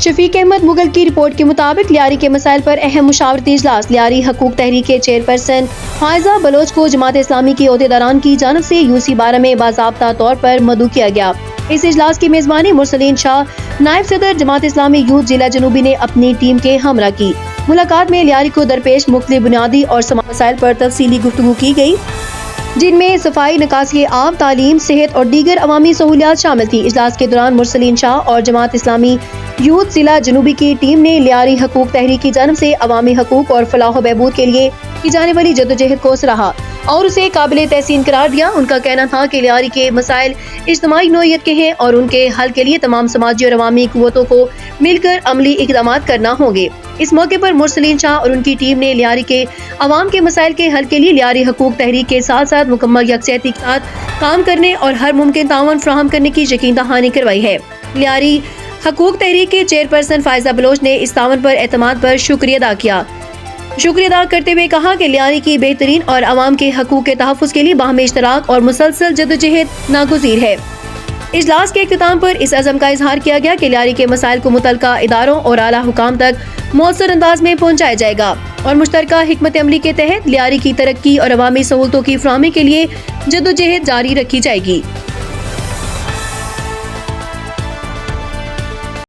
شفیق احمد مغل کی رپورٹ کے مطابق لیاری کے مسائل پر اہم مشاورتی اجلاس۔ لیاری حقوق تحریک کے چیئرپرسن فائزہ بلوچ کو جماعت اسلامی کے عہدیداران کی جانب سے UC-12 میں باضابطہ طور پر مدعو کیا گیا۔ اس اجلاس کی میزبانی مرسلین شاہ، نائب صدر جماعت اسلامی یوتھ ضلع جنوبی نے اپنی ٹیم کے ہمراہ کی۔ ملاقات میں لیاری کو درپیش مختلف بنیادی اور سماجی مسائل پر تفصیلی گفتگو کی گئی، جن میں صفائی، نکاسی آب، تعلیم، صحت اور دیگر عوامی سہولیات شامل تھیں۔ اجلاس کے دوران مرسلین شاہ اور جماعت اسلامی یوتھ ضلع جنوبی کی ٹیم نے لیاری حقوق تحریک کی جانب سے عوامی حقوق اور فلاح و بہبود کے لیے کی جانے والی جدوجہد کو سراہا اور اسے قابل تحسین قرار دیا۔ ان کا کہنا تھا کہ لیاری کے مسائل اجتماعی نوعیت کے ہیں اور ان کے حل کے لیے تمام سماجی اور عوامی قوتوں کو مل کر عملی اقدامات کرنا ہوں گے۔ اس موقع پر مرسلین شاہ اور ان کی ٹیم نے لیاری کے عوام کے مسائل کے حل کے لیے لیاری حقوق تحریک کے ساتھ ساتھ مکمل یکجہتی کے ساتھ کام کرنے اور ہر ممکن تعاون فراہم کرنے کی یقین دہانی کروائی ہے۔ لیاری حقوق تحریک کے چیئرپرسن فائزہ بلوچ نے اس تعاون پر اعتماد پر شکریہ ادا کرتے ہوئے کہا کہ لیاری کی بہترین اور عوام کے حقوق کے تحفظ کے لیے باہمی اشتراک اور مسلسل جدوجہد ناگزیر ہے۔ اجلاس کے اختتام پر اس عزم کا اظہار کیا گیا کہ لیاری کے مسائل کو متعلقہ اداروں اور اعلیٰ حکام تک مؤثر انداز میں پہنچایا جائے گا اور مشترکہ حکمت عملی کے تحت لیاری کی ترقی اور عوامی سہولتوں کی فراہمی کے لیے جدوجہد جاری رکھی جائے گی۔